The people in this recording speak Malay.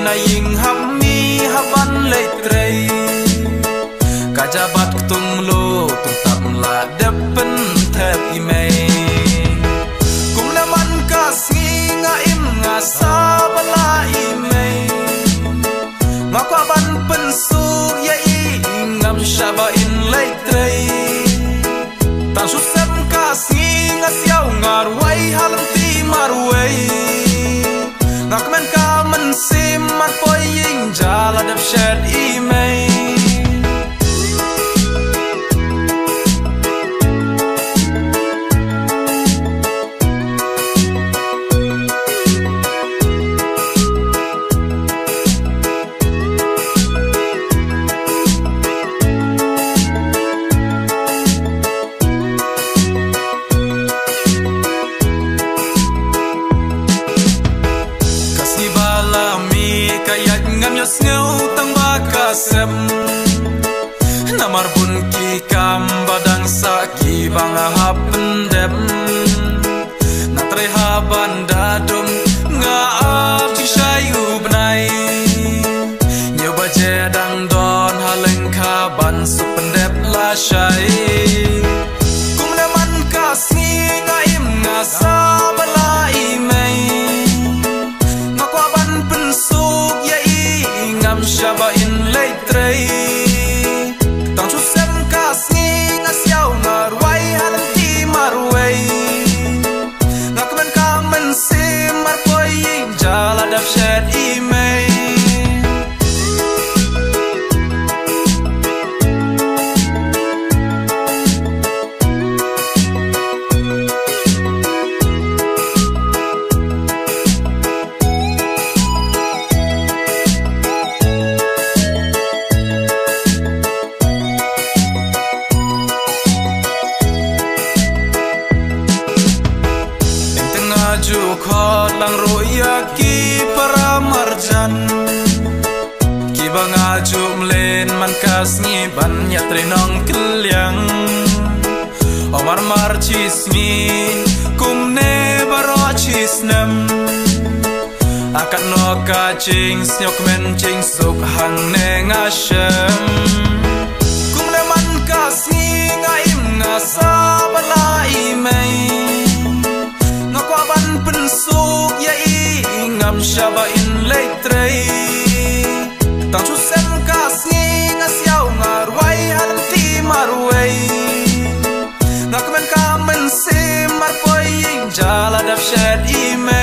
laying hammi haban leitrei kajabat tung lo tung tamla depen thep imei kum naman kasngi nga im nga sabala imei ngakwaban pensuk ya ingam shaba in leitrei tan susem kasngi nga siaw ngarwai halam ti marwai ngakmen ka mensim marpoi ying jala dap shed imei kayat ngam yo sneu tang ba kasem namar bun ki kam badang sa ki bang hapen dem na tre ha banda dum nga ab chi shayu bnai nyo ba je dang don haleng kha ban su pen dep la shai kum na man ka si nga im nga sa bala imei shaba in leitrei tang chu sem kasngi nga siaw ngarwai halam ti marwai ngakmen ka men sim marpoi jala dap shed imei ju khot lang roya ki paramarjan ki banga jum len man kasngi ban ya trenong klyang omar mar chisni kumne baro chisnam akat no ka ching snyok men ching suk hang ne ngashem kumne man kasngi nga im nga sabala imei ngakwaban pensuk ya ingam shaba in leitrei tang chu sem kasngi nga siaw ngarwai halam ti marwai ngakmen ka men sim marpoi jala dap shed ime